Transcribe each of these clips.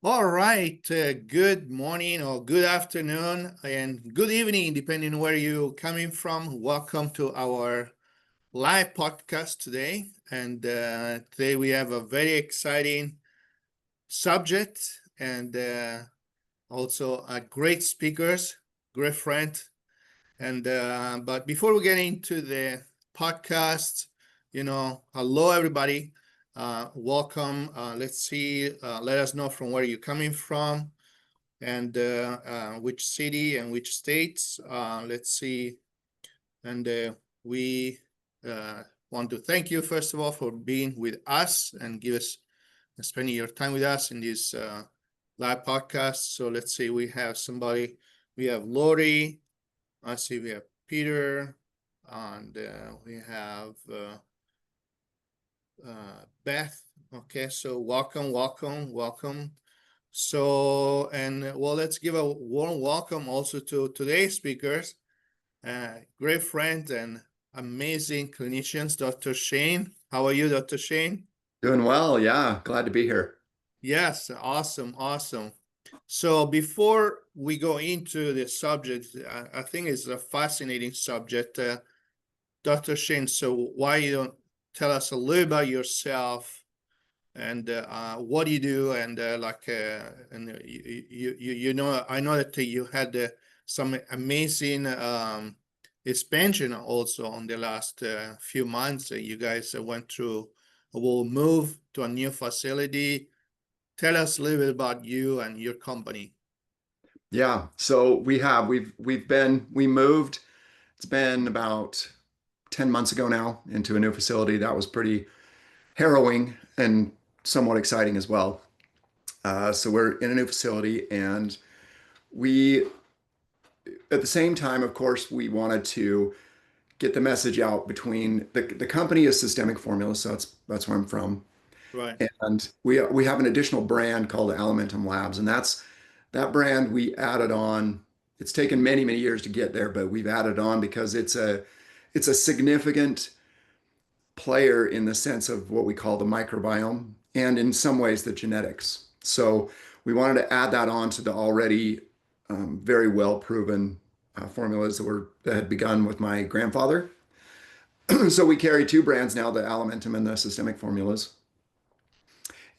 All right. Good morning or good afternoon and good evening, depending where you're coming from. Welcome to our live podcast today. And today we have a very exciting subject and also a great speakers, great friend. And but before we get into the podcast, hello everybody. Welcome. Let's see. Let us know from where you're coming from and which city and which states. Let's see. And we want to thank you, first of all, for being with us and spending your time with us in this live podcast. So let's see. We have somebody. We have Lori. I see we have Peter. And we have Beth. Okay, so welcome. So, let's give a warm welcome also to today's speakers, great friend and amazing clinicians, Dr. Shane. How are you, Dr. Shane? Doing well, yeah. Glad to be here. Yes, awesome. So before we go into the subject, I think it's a fascinating subject. Dr. Shane, so why you don't tell us a little about yourself and what you do and I know that you had some amazing expansion also on the last few months. You guys will move to a new facility. Tell us a little bit about you and your company. Yeah, so we moved. It's been about 10 months ago now into a new facility. That was pretty harrowing and somewhat exciting as well. So we're in a new facility, and we, at the same time, of course, we wanted to get the message out between the company is Systemic Formula, so that's where I'm from. Right. And we have an additional brand called Alimentum Labs, and that brand we added on. It's taken many, many years to get there, but we've added on because it's a significant player in the sense of what we call the microbiome and in some ways the genetics. So we wanted to add that on to the already very well proven formulas that had begun with my grandfather. So we carry two brands now, the Alimentum and the Systemic Formulas.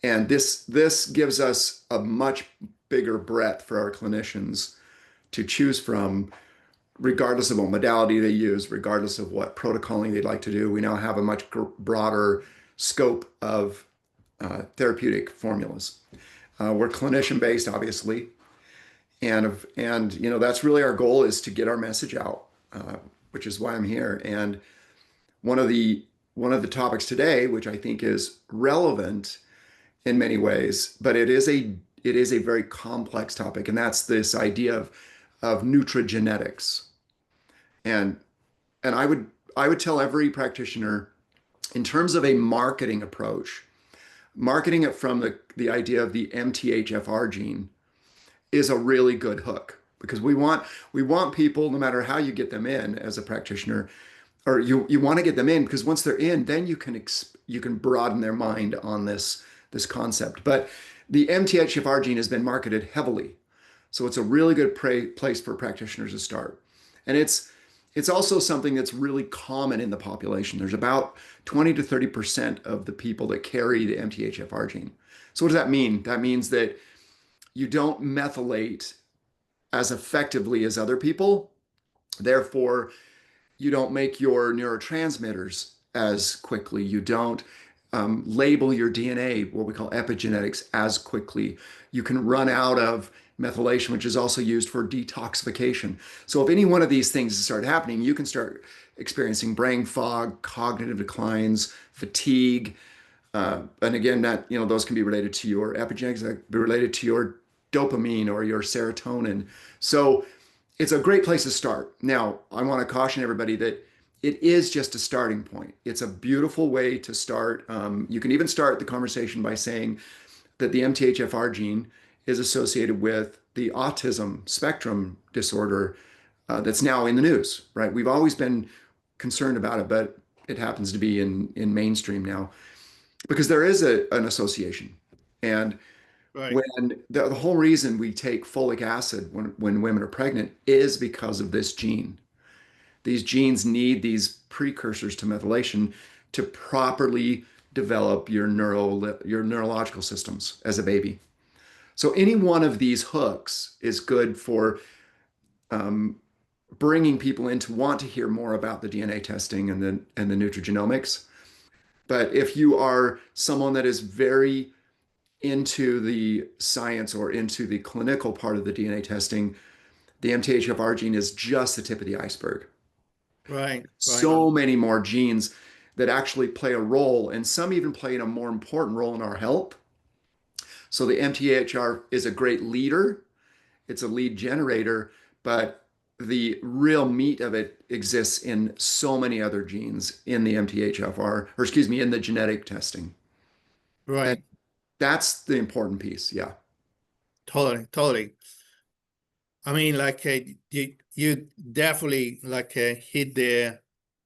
And this gives us a much bigger breadth for our clinicians to choose from, regardless of what modality they use, regardless of what protocoling they'd like to do. We now have a much broader scope of therapeutic formulas. We're clinician based, obviously, and that's really our goal, is to get our message out, which is why I'm here. And one of the topics today, which I think is relevant in many ways, but it is a very complex topic, and that's this idea of nutrigenetics. And I would tell every practitioner, in terms of a marketing approach, marketing it from the idea of the MTHFR gene is a really good hook, because we want people, no matter how you get them in as a practitioner, or you want to get them in, because once they're in, then you can broaden their mind on this concept. But the MTHFR gene has been marketed heavily, so it's a really good place for practitioners to start. And it's also something that's really common in the population. There's about 20 to 30% of the people that carry the MTHFR gene. So what does that mean? That means that you don't methylate as effectively as other people. Therefore, you don't make your neurotransmitters as quickly. You don't label your DNA, what we call epigenetics, as quickly. You can run out of methylation, which is also used for detoxification. So if any one of these things start happening, you can start experiencing brain fog, cognitive declines, fatigue. And again, those can be related to your epigenetics, that can be related to your dopamine or your serotonin. So it's a great place to start. Now, I want to caution everybody that it is just a starting point. It's a beautiful way to start. You can even start the conversation by saying that the MTHFR gene is associated with the autism spectrum disorder that's now in the news, right? We've always been concerned about it, but it happens to be in mainstream now. because there is an association. And Right. when the whole reason we take folic acid when women are pregnant is because of this gene. These genes need these precursors to methylation to properly develop your neurological systems as a baby. So any one of these hooks is good for um, bringing people in to want to hear more about the DNA testing and the nutrigenomics. But if you are someone that is very into the science or into the clinical part of the DNA testing, the MTHFR gene is just the tip of the iceberg. Right. Right. So many more genes that actually play a role, and some even play a more important role in our health. So the MTHFR is a great leader, it's a lead generator, but the real meat of it exists in so many other genes in the MTHFR, or excuse me, in the genetic testing. And Right. that's the important piece. Yeah. Totally. Totally. I mean, like you definitely like hit the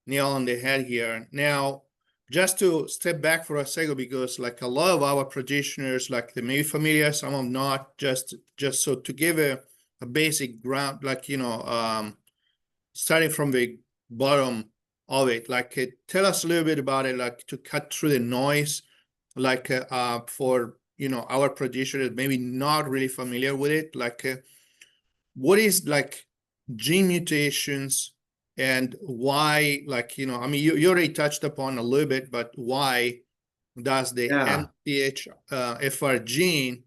nail on the head here. Now, just to step back for a second, because like a lot of our practitioners, like they may be familiar, some of not. Just so to give a basic ground, like starting from the bottom of it, like tell us a little bit about it, like to cut through the noise, like for our practitioners maybe not really familiar with it, like. What is like gene mutations and why, like, I mean, you already touched upon a little bit, but why does the Yeah. MTHFR gene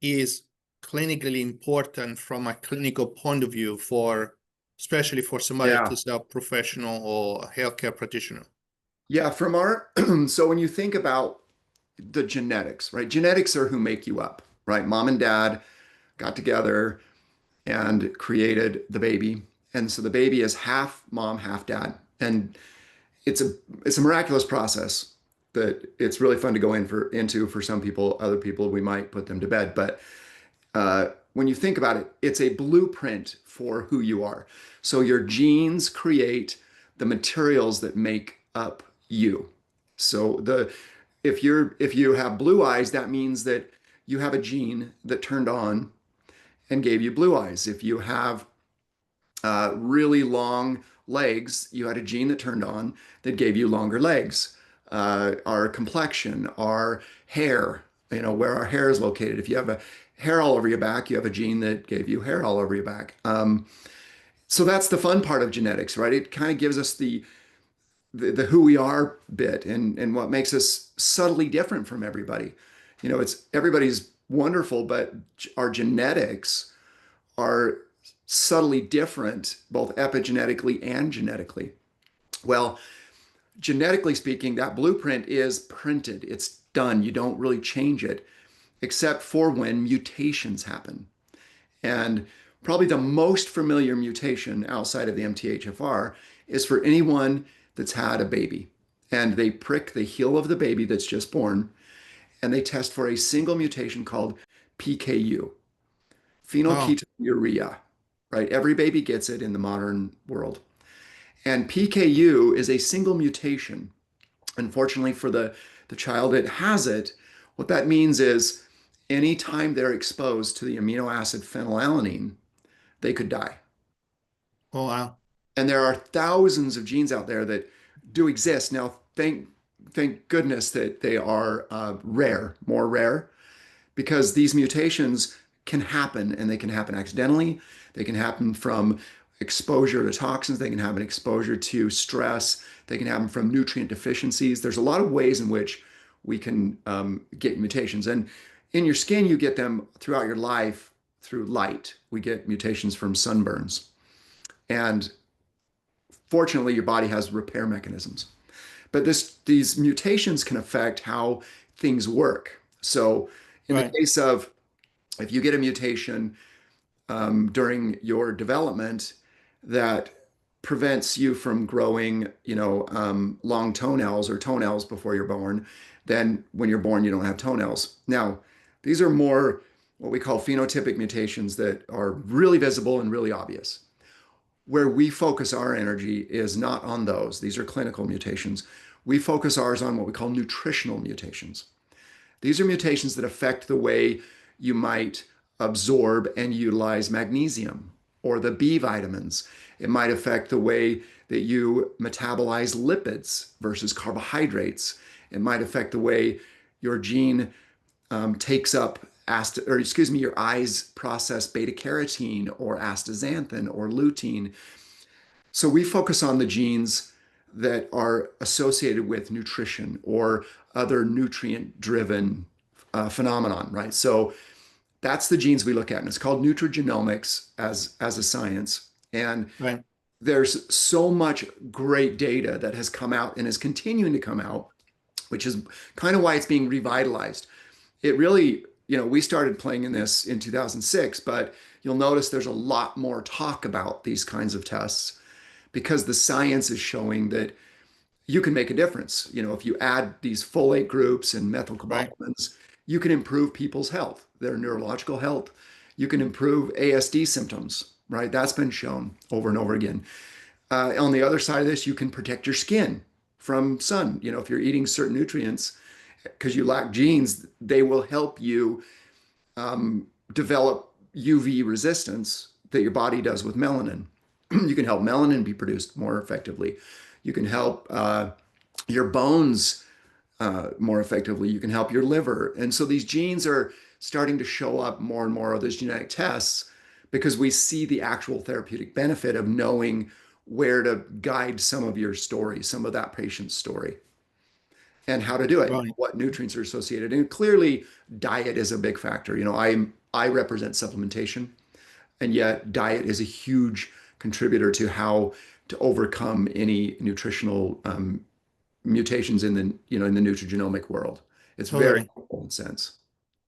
is clinically important from a clinical point of view for, especially for somebody that Yeah. is a professional or a healthcare practitioner? Yeah. From our, so when you think about the genetics, right? Genetics are who make you up, right? Mom and dad got together and created the baby. And so the baby is half mom, half dad. And it's a it's a miraculous process that it's really fun to go into for some people. Other people, we might put them to bed. But when you think about it, it's a blueprint for who you are. So your genes create the materials that make up you. So the if you have blue eyes, that means that you have a gene that turned on and gave you blue eyes. If you have really long legs, you had a gene that turned on that gave you longer legs. Our complexion, our hair, where our hair is located. If you have a hair all over your back, you have a gene that gave you hair all over your back. So that's the fun part of genetics, right? It kind of gives us the who we are bit and what makes us subtly different from everybody. It's everybody's wonderful, but our genetics are subtly different, both epigenetically and genetically. Well, genetically speaking, that blueprint is printed, it's done. You don't really change it, except for when mutations happen. And probably the most familiar mutation outside of the MTHFR is for anyone that's had a baby. And they prick the heel of the baby that's just born, and they test for a single mutation called PKU, Oh, phenylketonuria, right? Every baby gets it in the modern world. And PKU is a single mutation. Unfortunately for the child that has it, what that means is anytime they're exposed to the amino acid phenylalanine, they could die. oh wow. And there are thousands of genes out there that do exist. Now, thank goodness that they are rare, more rare, because these mutations can happen and they can happen accidentally. They can happen from exposure to toxins. They can happen exposure to stress. They can happen from nutrient deficiencies. There's a lot of ways in which we can get mutations. And in your skin, you get them throughout your life through light. We get mutations from sunburns. And fortunately, your body has repair mechanisms. But these mutations can affect how things work. So in the Right. case of if you get a mutation during your development that prevents you from growing, long toenails or toenails before you're born, then when you're born, you don't have toenails. Now, these are more what we call phenotypic mutations that are really visible and really obvious. Where we focus our energy is not on those. These are clinical mutations. We focus ours on what we call nutritional mutations. These are mutations that affect the way you might absorb and utilize magnesium or the B vitamins. It might affect the way that you metabolize lipids versus carbohydrates. It might affect the way your gene takes up your eyes process beta carotene or astaxanthin or lutein. So we focus on the genes that are associated with nutrition or other nutrient driven phenomenon, right? So that's the genes we look at, and it's called nutrigenomics as a science. And Right. there's so much great data that has come out and is continuing to come out, which is kind of why it's being revitalized. It really, we started playing in this in 2006, but you'll notice there's a lot more talk about these kinds of tests because the science is showing that you can make a difference. If you add these folate groups and Right. methylcobalamins, you can improve people's health, their neurological health. You can improve ASD symptoms, right? That's been shown over and over again. On the other side of this, you can protect your skin from sun. If you're eating certain nutrients because you lack genes, they will help you develop UV resistance that your body does with melanin. You can help melanin be produced more effectively. You can help your bones more effectively. You can help your liver. And so these genes are starting to show up more and more of those genetic tests because we see the actual therapeutic benefit of knowing where to guide some of your story, some of that patient's story, and how to do it, Right. what nutrients are associated. And clearly, diet is a big factor. I represent supplementation, and yet diet is a huge contributor to how to overcome any nutritional mutations in the nutrigenomic world. It's very Totally. important sense.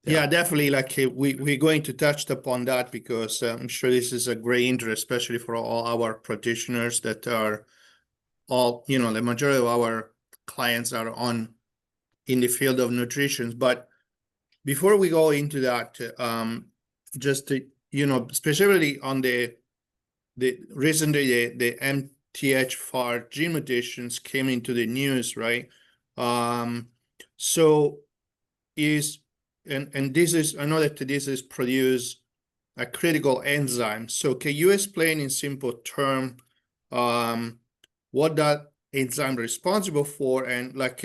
Yeah. Yeah, definitely. Like we're going to touch upon that because I'm sure this is a great interest, especially for all our practitioners that are all, the majority of our clients are in the field of nutrition. But before we go into that, just to, especially on the recently the MTHFR gene mutations came into the news, right? So is and this is, I know that this is produce a critical enzyme. So can you explain in simple term what that enzyme responsible for, and like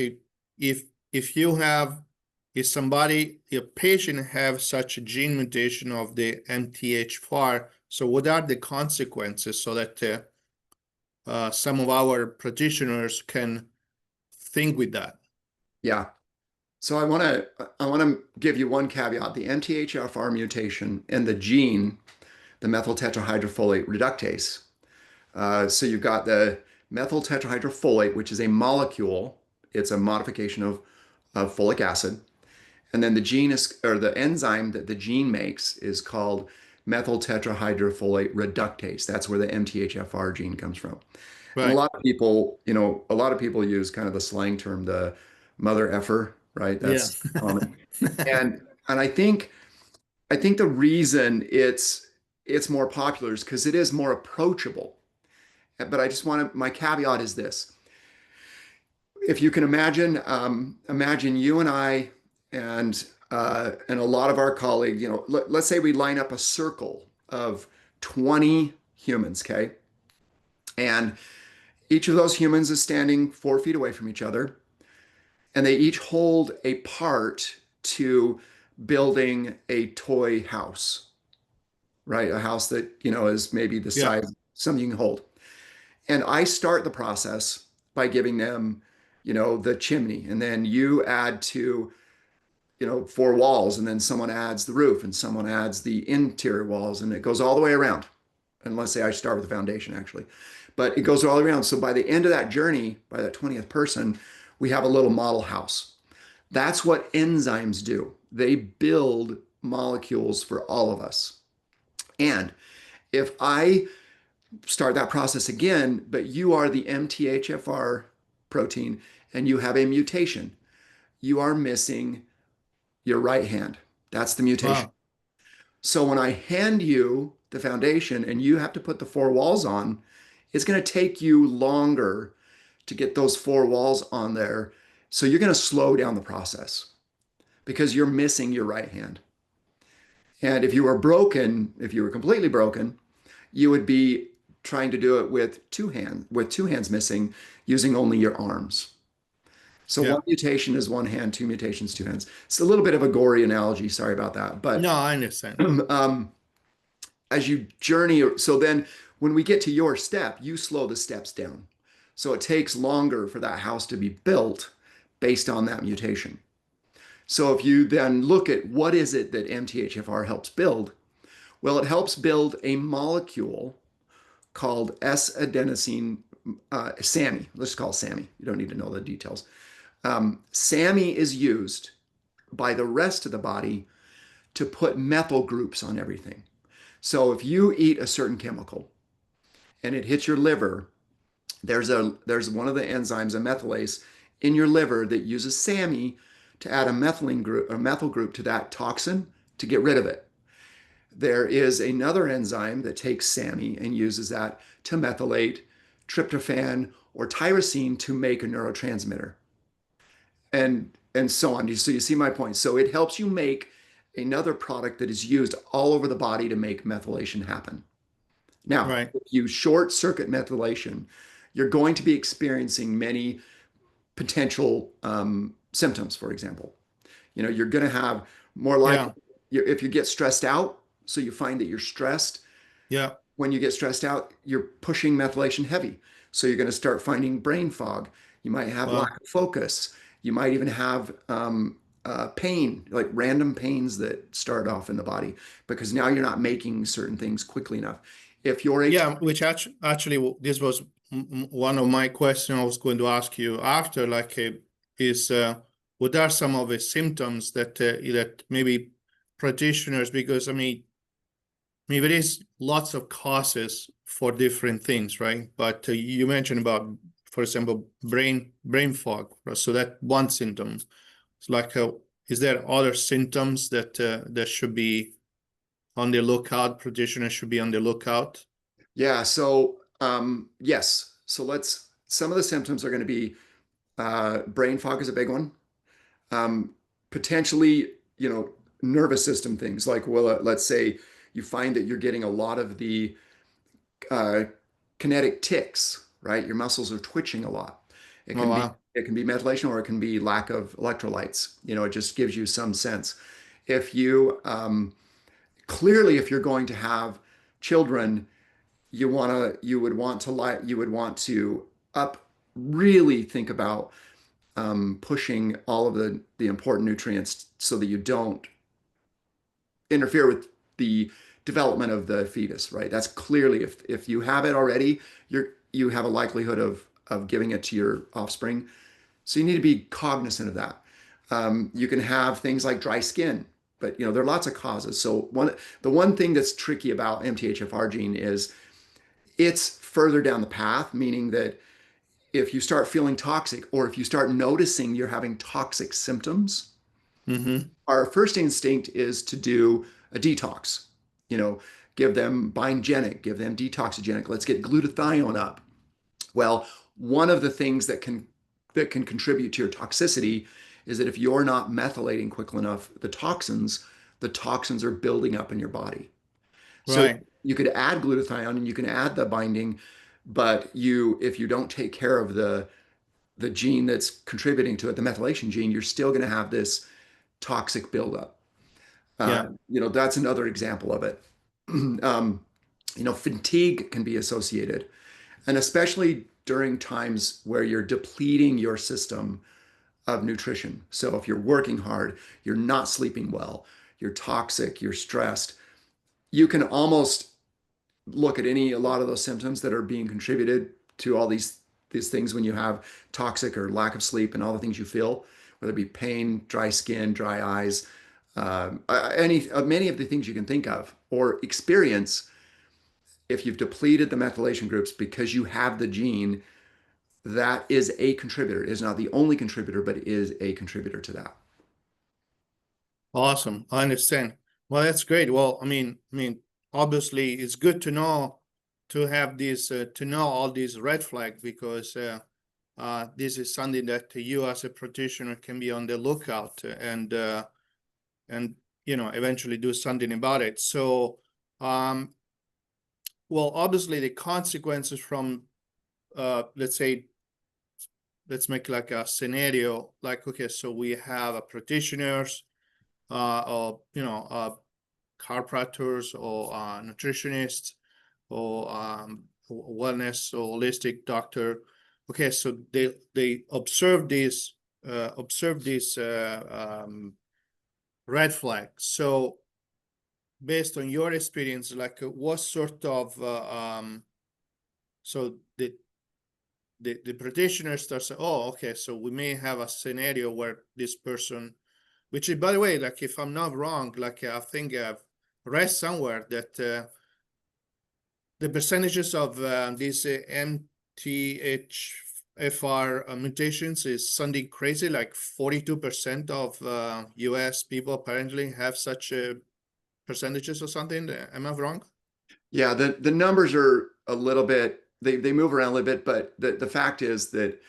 if you have, if somebody, a patient have such a gene mutation of the MTHFR, so what are the consequences so that some of our practitioners can think with that? Yeah. So I want to give you one caveat. The MTHFR mutation in the gene, the methyl tetrahydrofolate reductase. So you've got the methyl tetrahydrofolate, which is a molecule. It's a modification of folic acid. And then the gene is, or the enzyme that the gene makes is called methyl tetrahydrofolate reductase. That's where the MTHFR gene comes from. And a Right. lot of people, a lot of people use kind of the slang term, the mother effer, right? Yeah. That's common. And I think the reason it's more popular is because it is more approachable. But I just want to, my caveat is this. If you can imagine, imagine you and I and a lot of our colleagues, let's say we line up a circle of 20 humans, okay? And each of those humans is standing 4 feet away from each other, and they each hold a part to building a toy house, right? A house that, is maybe the Yeah. size of something you can hold. And I start the process by giving them, the chimney, and then you add to, 4 walls, and then someone adds the roof, and someone adds the interior walls, and it goes all the way around. And let's say I start with the foundation, actually, but it goes all around. So by the end of that journey, by that 20th person, we have a little model house. That's what enzymes do. They build molecules for all of us. And if I start that process again, but you are the MTHFR protein and you have a mutation, you are missing your right hand. That's the mutation. Wow. So when I hand you the foundation and you have to put the 4 walls on, it's going to take you longer to get those four walls on there. So you're going to slow down the process because you're missing your right hand. And if you were broken, if you were completely broken, you would be trying to do it with two hands missing, using only your arms. So Yeah. one mutation is one hand, two mutations, two hands. It's a little bit of a gory analogy. Sorry about that. But No, I understand. as you journey, so then when we get to your step, you slow the steps down. So it takes longer for that house to be built based on that mutation. So if you then look at what is it that MTHFR helps build, well, it helps build a molecule called S-adenosine, SAMI. Let's call it SAMI. You don't need to know the details. SAMI is used by the rest of the body to put methyl groups on everything. So if you eat a certain chemical and it hits your liver, there's one of the enzymes, a methylase, in your liver that uses SAMI to add a methyl group to that toxin to get rid of it. There is another enzyme that takes SAMI and uses that to methylate tryptophan or tyrosine to make a neurotransmitter, and so on. So you see my point. So it helps you make another product that is used all over the body to make methylation happen. Now, Right. if you short circuit methylation, you're going to be experiencing many potential symptoms. For example, you're going to have more likely if you get stressed out. So you find that you're stressed. Yeah. When you get stressed out, you're pushing methylation heavy. So you're going to start finding brain fog. You might have lack of focus. You might even have pain, like random pains that start off in the body because now you're not making certain things quickly enough. If you're which actually this was one of my questions I was going to ask you after, like, is what are some of the symptoms that maybe practitioners, because I mean there is lots of causes for different things, right? But you mentioned about, for example, brain fog. So that one symptom. It's like, is there other symptoms that that should be on the lookout? Practitioners should be on the lookout. Yeah. So yes. So some of the symptoms are going to be brain fog is a big one. Potentially, nervous system things like, well, let's say you find that you're getting a lot of the kinetic tics, right? Your muscles are twitching a lot. It Oh, can be wow. it can be methylation or it can be lack of electrolytes. It just gives you some sense. If you clearly, if you're going to have children, you would want to really think about pushing all of the important nutrients so that you don't interfere with the development of the fetus, right? That's clearly, if you have it already, you have a likelihood of giving it to your offspring. So you need to be cognizant of that. You can have things like dry skin, but there are lots of causes. So the one thing that's tricky about MTHFR gene is it's further down the path, meaning that if you start feeling toxic or if you start noticing you're having toxic symptoms, our first instinct is to do a detox. Give them bindgenic, give them detoxigenic. Let's get glutathione up. Well, one of the things that can contribute to your toxicity is that if you're not methylating quick enough, the toxins are building up in your body. So Right. you could add glutathione and you can add the binding, but if you don't take care of the gene that's contributing to it, the methylation gene, you're still going to have this toxic buildup. Yeah. That's another example of it. Fatigue can be associated, and especially during times where you're depleting your system of nutrition. So if you're working hard, you're not sleeping well, you're toxic, you're stressed, you can almost look at a lot of those symptoms that are being contributed to all these things when you have toxic or lack of sleep and all the things you feel, whether it be pain, dry skin, dry eyes, many of the things you can think of or experience. If you've depleted the methylation groups because you have the gene, that is a contributor. It is not the only contributor, but it is a contributor to that. Awesome. I understand. Well, that's great. Well, I mean, obviously, it's good to know, to have these, to know all these red flags, because this is something that you as a practitioner can be on the lookout and eventually do something about it. So, well, obviously the consequences from, let's make like a scenario, like, okay, so we have a practitioners, or, chiropractors or nutritionists or wellness or holistic doctor. Okay, so they observe these red flags. So based on your experience, like what sort of so the practitioner starts saying, oh, okay, so we may have a scenario where this person, which is, by the way, like if I'm not wrong, like I think I've read somewhere that the percentages of these MTHFR mutations is something crazy, like 42% of US people apparently have such percentages or something. Am I wrong? Yeah, the numbers are a little bit, they move around a little bit, but the fact is that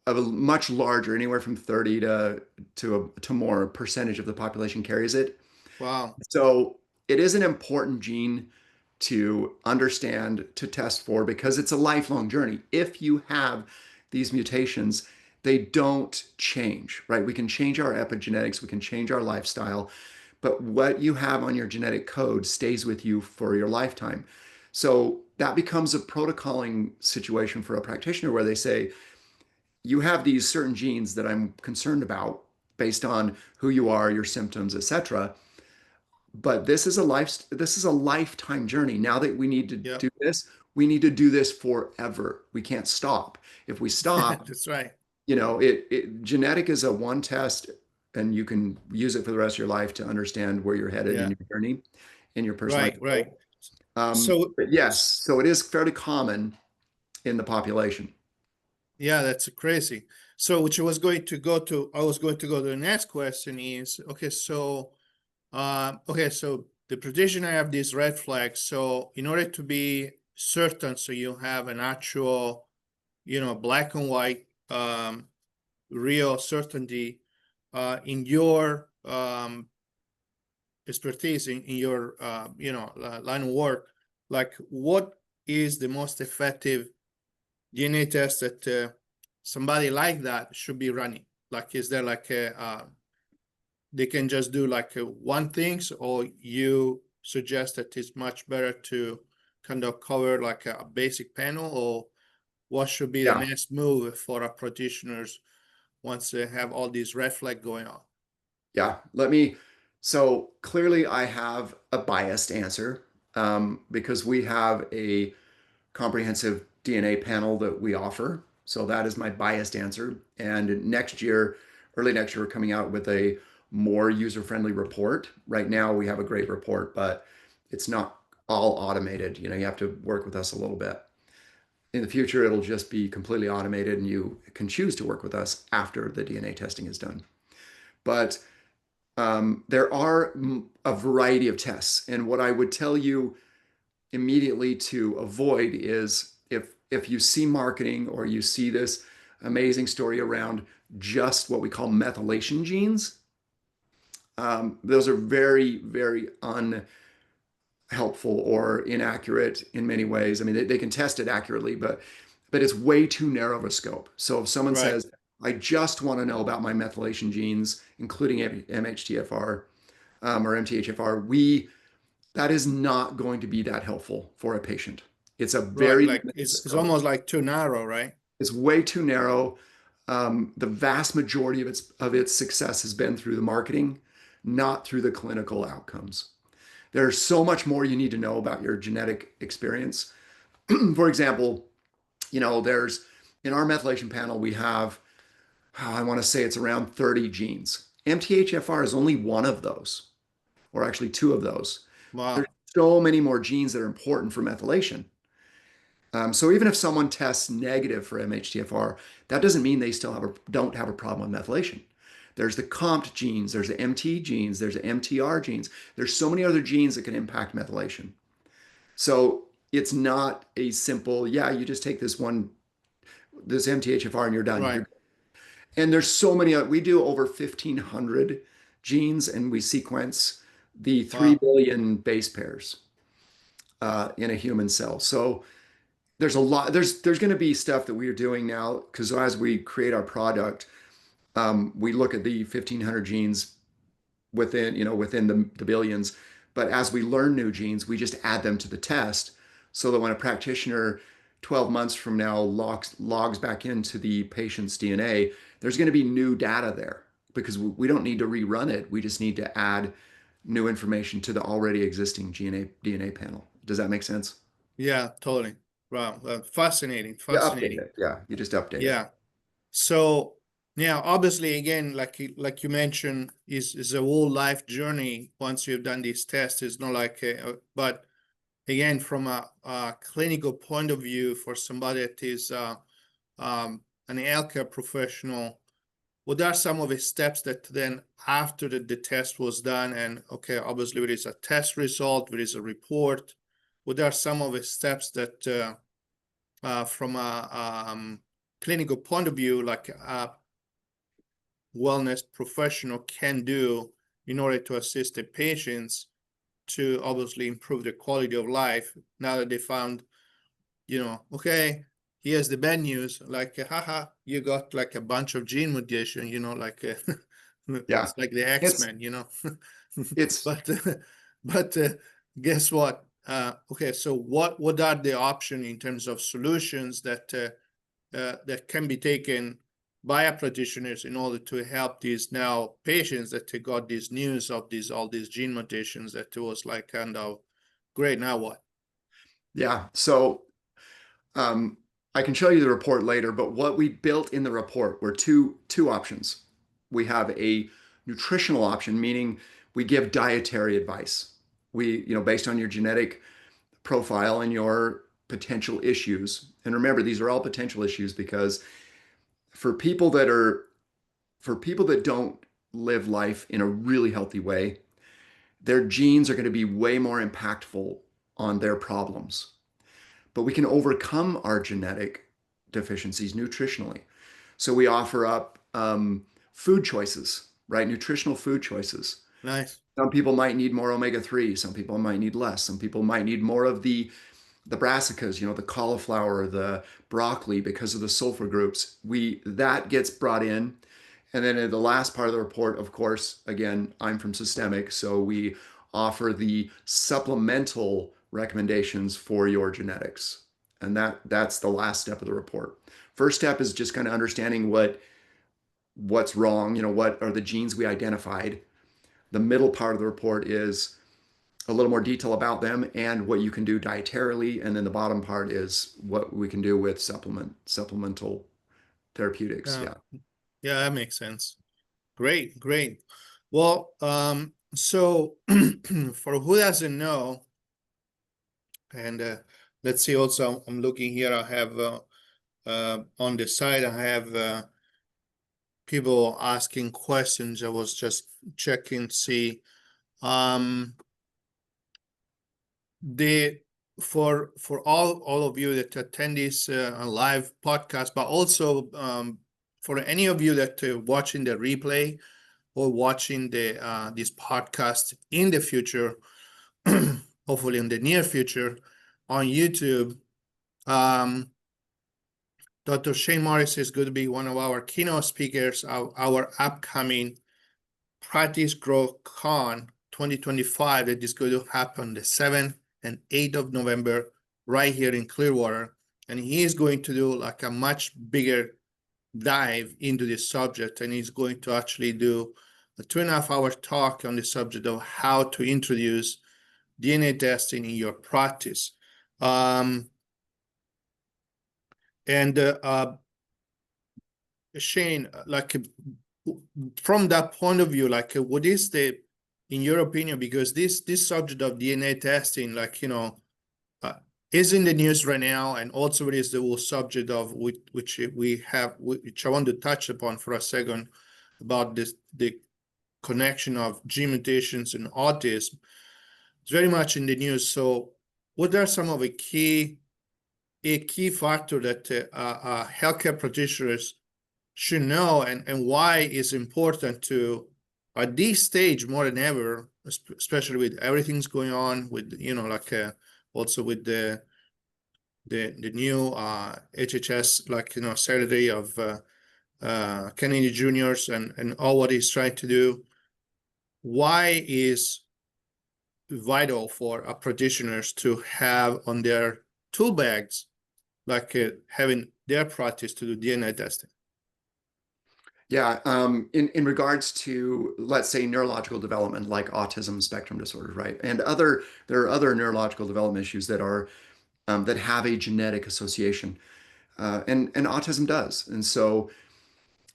of a much larger, anywhere from 30 to more percentage of the population carries it. Wow. So it is an important gene to understand, to test for, because it's a lifelong journey. If you have these mutations, they don't change, right? We can change our epigenetics, we can change our lifestyle, but what you have on your genetic code stays with you for your lifetime. So that becomes a protocoling situation for a practitioner where they say, you have these certain genes that I'm concerned about based on who you are, your symptoms, etc. But this is a lifetime journey. Now that we need to Yeah. do this, we need to do this forever. We can't stop. If we stop, That's right. genetic is a one test, and you can use it for the rest of your life to understand where you're headed in Yeah. your journey, in your personal Right. Right. life. So But yes, so it is fairly common in the population. yeah, that's crazy. So which I was going to go to, the next question is, okay, so the practitioner have these red flags. So in order to be certain, so you have an actual, black and white, real certainty in your expertise, in your line of work, like what is the most effective DNA test that somebody like that should be running? Like, is there like they can just do like one things, or you suggest that it's much better to kind of cover like a basic panel, or what should be the Yeah, next move for our practitioners once they have all these red flag going on? yeah. So clearly I have a biased answer, because we have a comprehensive DNA panel that we offer. So that is my biased answer. And next year, early next year, we're coming out with a more user-friendly report. Right now, we have a great report, but it's not all automated. You have to work with us a little bit. In the future, it'll just be completely automated, and you can choose to work with us after the DNA testing is done. But there are a variety of tests. And what I would tell you immediately to avoid is, if you see marketing or you see this amazing story around just what we call methylation genes, those are very, very unhelpful or inaccurate in many ways. I mean, they can test it accurately, but it's way too narrow of a scope. So if someone Right. says, I just want to know about my methylation genes, including MHTFR, or MTHFR, that is not going to be that helpful for a patient. It's a Right. very Like limited it's scope. almost like too narrow, right? It's way too narrow. The vast majority of its success has been through the marketing, not through the clinical outcomes. There's so much more you need to know about your genetic experience. For example, there's in our methylation panel, we have, I want to say it's around 30 genes. MTHFR is only one of those, or actually two of those. There's Wow. so many more genes that are important for methylation. So even if someone tests negative for MHTFR, that doesn't mean they still don't have a problem with methylation. There's the COMT genes, there's the MT genes, there's the MTR genes. There's so many other genes that can impact methylation. So it's not a simple, yeah, you just take this one this MTHFR and you're done. Right. And there's so many, we do over 1,500 genes and we sequence the 3 Wow. billion base pairs in a human cell. So there's a lot, there's going to be stuff that we are doing now because as we create our product, we look at the 1,500 genes within the billions. But as we learn new genes, we just add them to the test so that when a practitioner 12 months from now logs back into the patient's DNA, there's going to be new data there because we don't need to rerun it. We just need to add new information to the already existing DNA panel. Does that make sense? Yeah, totally. Wow. Fascinating. You update Fascinating. it. Yeah, you just update it. Yeah. So now, obviously, again, like you mentioned, is a whole life journey. Once you've done these tests, it's not like, but again, from a clinical point of view, for somebody that is an healthcare professional, what are some of the steps that then after the test was done, and okay, obviously there is a test result, there is a report. What are some of the steps that from a clinical point of view, like a wellness professional can do in order to assist the patients to obviously improve the quality of life now that they found, okay, here's the bad news, like, haha, you got like a bunch of gene mutation, like Yeah. it's like the It's X-Men, it's but guess what? Okay, so what are the options in terms of solutions that can be taken by practitioners in order to help these now patients that they got this news of all these gene mutations that it was like kind of great, now what? yeah. So I can show you the report later, but what we built in the report were two options. We have a nutritional option, meaning we give dietary advice. Based on your genetic profile and your potential issues. And remember, these are all potential issues because for people that don't live life in a really healthy way, their genes are going to be way more impactful on their problems. But we can overcome our genetic deficiencies nutritionally. So we offer up food choices, right? Nutritional food choices. Nice. Some people might need more omega-3. Some people might need less. Some people might need more of the brassicas, the cauliflower, the broccoli, because of the sulfur groups. That gets brought in. And then in the last part of the report, of course, again, I'm from Systemic, so we offer the supplemental recommendations for your genetics. And that's the last step of the report. First step is just kind of understanding what's wrong, what are the genes we identified. The middle part of the report is a little more detail about them and what you can do dietarily. And then the bottom part is what we can do with supplemental therapeutics. Yeah. Yeah, that makes sense. Great. Well, so for who doesn't know, and let's see also, I'm looking here, I have on the side, I have people asking questions. I was just checking to see for all of you that attend this live podcast, but also for any of you that are watching the replay or watching this podcast in the future, hopefully in the near future on YouTube. Dr. Shane Morris is going to be one of our keynote speakers, our upcoming Practice Grow Con 2025 that is going to happen the 7th and 8th of November right here in Clearwater. And he is going to do like a much bigger dive into this subject, and he's going to actually do a 2.5-hour talk on the subject of how to introduce DNA testing in your practice. Shane, like from that point of view, like what is in your opinion, because this subject of DNA testing, like, is in the news right now, and also it is the whole subject of which I want to touch upon for a second about the connection of gene mutations and autism. It's very much in the news. So what are some of the key a key factor that healthcare practitioners should know, and why it's important to, at this stage more than ever, especially with everything's going on with, like also with the new HHS, like, Secretary of Kennedy Juniors and all what he's trying to do. Why is vital for practitioners to have on their tool bags, like having their practice to do DNA testing? Yeah, in regards to, let's say, neurological development like autism spectrum disorder, right? And there are other neurological development issues that are that have a genetic association, and autism does. And so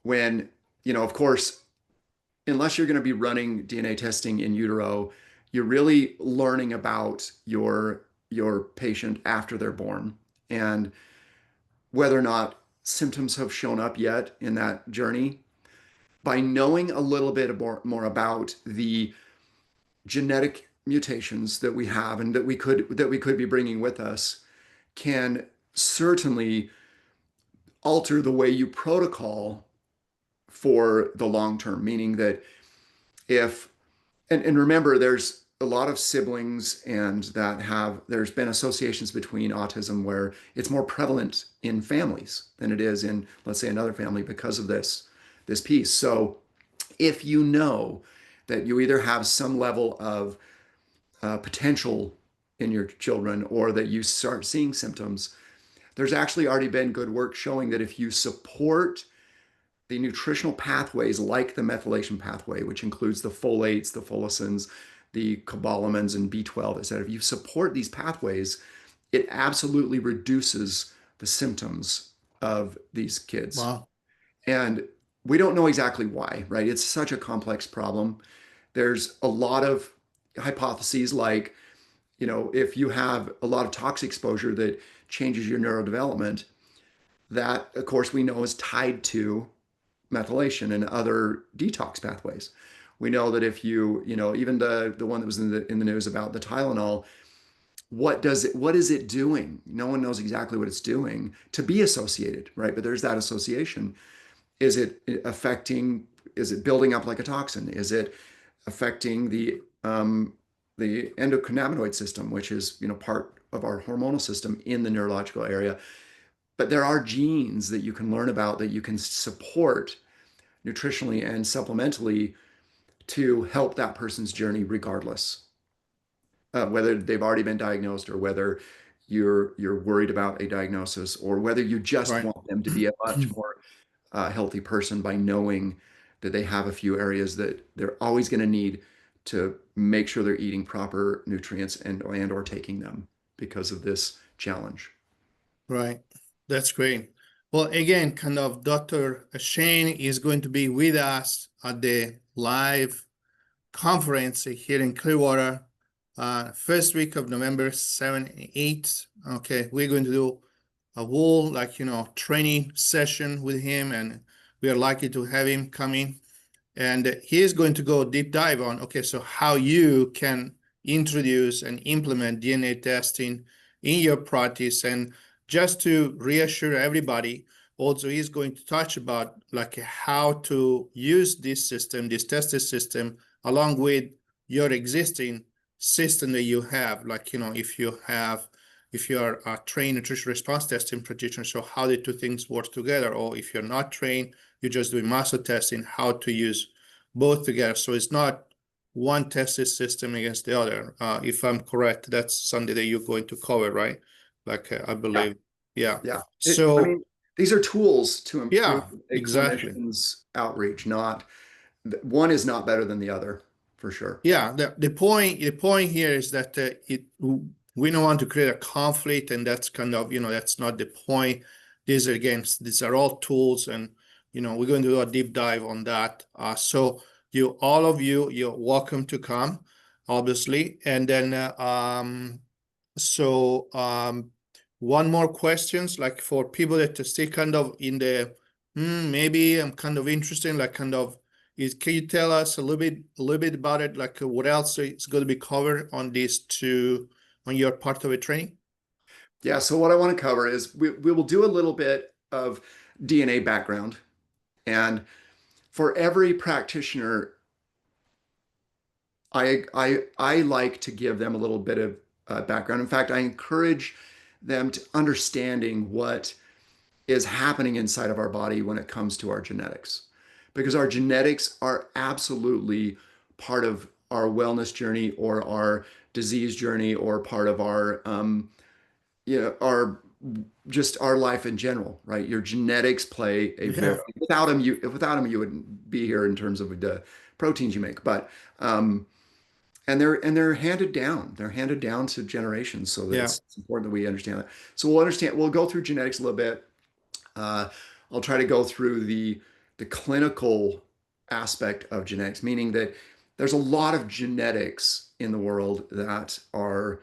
when, of course, unless you're going to be running DNA testing in utero, you're really learning about your patient after they're born and whether or not symptoms have shown up yet in that journey. By knowing a little bit more about the genetic mutations that we have and that we could be bringing with us, can certainly alter the way you protocol for the long term. Meaning that if and remember, there's a lot of siblings and there's been associations between autism where it's more prevalent in families than it is in, let's say, another family because of this piece. So if you know that you either have some level of potential in your children or that you start seeing symptoms, there's actually already been good work showing that if you support the nutritional pathways like the methylation pathway, which includes the folates, the folacins, the cobalamins, and B12, et cetera, if you support these pathways, it absolutely reduces the symptoms of these kids. Wow. And we don't know exactly why, right? It's such a complex problem. There's a lot of hypotheses like, if you have a lot of toxic exposure that changes your neurodevelopment, that, of course, we know is tied to methylation and other detox pathways. We know that if even the one that was in the news about the Tylenol, what is it doing? No one knows exactly what it's doing to be associated, right? But there's that association. Is it building up like a toxin? Is it affecting the endocannabinoid system, which is, part of our hormonal system in the neurological area? But there are genes that you can learn about that you can support nutritionally and supplementally to help that person's journey, regardless, whether they've already been diagnosed or whether you're worried about a diagnosis or whether you just Right. want them to be a much more healthy person by knowing that they have a few areas that they're always going to need to make sure they're eating proper nutrients and or taking them because of this challenge. Right. That's great. Well, again, kind of Dr. Shane is going to be with us at the live conference here in Clearwater, first week of November 7 and 8. Okay, we're going to do a whole, training session with him, and we are lucky to have him coming. And he is going to go deep dive on, okay, so how you can introduce and implement DNA testing in your practice. And just to reassure everybody, also he's going to touch about how to use this system, this testing system, along with your existing system that you have. If you are a trained nutrition response testing practitioner, so how the two things work together, or if you're not trained, you're just doing muscle testing, how to use both together. So it's not one tested system against the other. If I'm correct, that's something that you're going to cover, right? I believe. Yeah. So these are tools to improve a exactly. clinician's outreach. Not one is not better than the other, for sure. Yeah. The point here is that we don't want to create a conflict, and that's kind of, that's not the point. These are all tools, and we're going to do a deep dive on that. So all of you, you're welcome to come, obviously. And then one more questions, for people that are still kind of in the maybe I'm kind of interested, can you tell us a little bit about it? What else is going to be covered on these two, on your part of the training? Yeah, so what I want to cover is we will do a little bit of DNA background. And for every practitioner, I like to give them a little bit of background. In fact, I encourage them to understanding what is happening inside of our body when it comes to our genetics, because our genetics are absolutely part of our wellness journey or our disease journey or part of our our just our life in general, right? Your genetics play a very Yeah, without them you wouldn't be here in terms of the proteins you make, but and they're handed down. They're handed down to generations, so that yeah, it's important that we understand that. So we'll go through genetics a little bit. Uh, I'll try to go through the clinical aspect of genetics, meaning that there's a lot of genetics in the world that are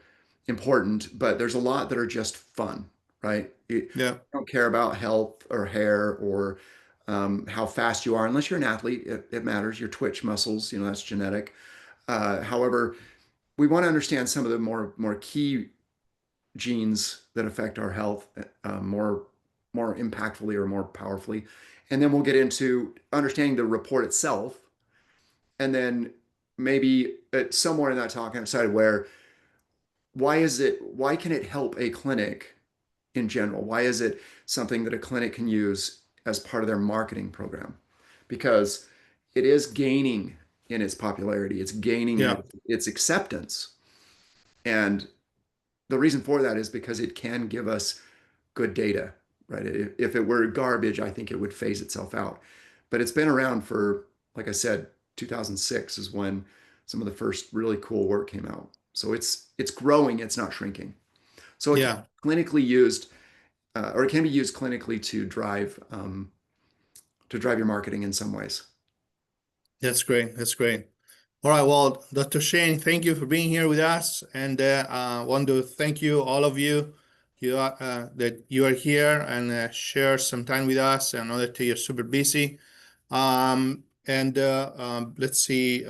important, but there's a lot that are just fun, right? You yeah, don't care about health or hair or how fast you are, unless you're an athlete. It matters. Your twitch muscles, that's genetic. However, we want to understand some of the more key genes that affect our health more impactfully or more powerfully, and then we'll get into understanding the report itself, and then maybe somewhere in that talk I decided why can it help a clinic in general? Why is it something that a clinic can use as part of their marketing program? Because it is gaining in its popularity, it's gaining in yeah, its acceptance, and the reason for that is because it can give us good data, right? If it were garbage, I think it would phase itself out. But it's been around for, like I said, 2006 is when some of the first really cool work came out. So it's growing, it's not shrinking. So it can yeah. be clinically used, or it can be used clinically to drive your marketing in some ways. That's great. That's great. All right. Well, Dr. Shane, thank you for being here with us, and want to thank you, all of you, that you are here and share some time with us. I know that you're super busy. And let's see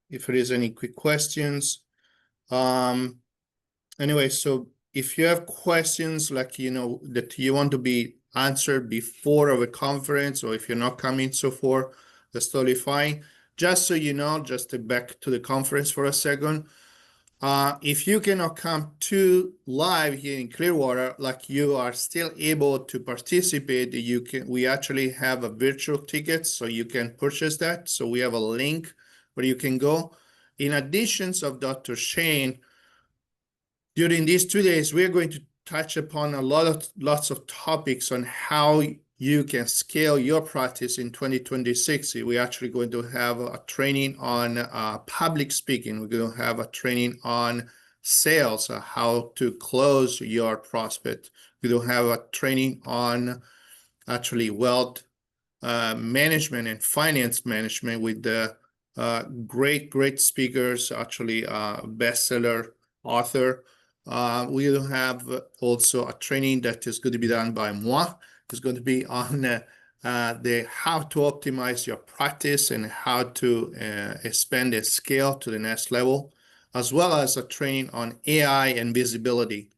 if there is any quick questions. Um, Anyway, so if you have questions like, that you want to be answered before of a conference, or if you're not coming so forth, that's totally fine. Just so you know, just to back to the conference for a second. If you cannot come to live here in Clearwater, like you are still able to participate, we actually have a virtual ticket, so you can purchase that. So we have a link where you can go. In addition of Dr. Shane, during these 2 days, we are going to touch upon lots of topics on how you can scale your practice in 2026. We're actually going to have a training on public speaking. We're going to have a training on sales, how to close your prospect. We're going to have a training on actually wealth management and finance management with the great speakers, actually bestseller author. We will have also a training that is going to be done by moi. It's going to be on the how to optimize your practice and how to expand and scale to the next level, as well as a training on AI and visibility.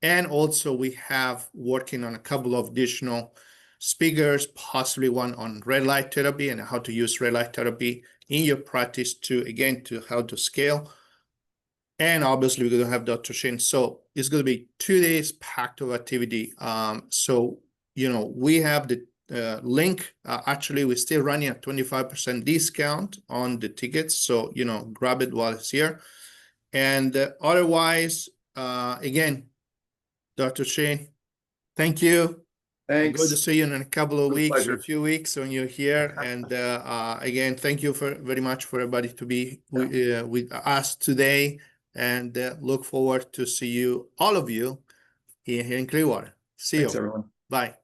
And also we have working on a couple of additional speakers, possibly one on red light therapy and how to use red light therapy in your practice to how to scale. And obviously we're going to have Dr. Shane. So it's going to be 2 days packed of activity. So, we have the link. Actually, we're still running a 25% discount on the tickets. So, grab it while it's here. And otherwise, again, Dr. Shane, thank you. I'm going to Thanks. see you in a couple of It was a weeks or a pleasure. few weeks when you're here. And again, thank you very much for everybody to be with us today. And look forward to see you, all of you, here in Clearwater. See Thanks, you. everyone. Bye.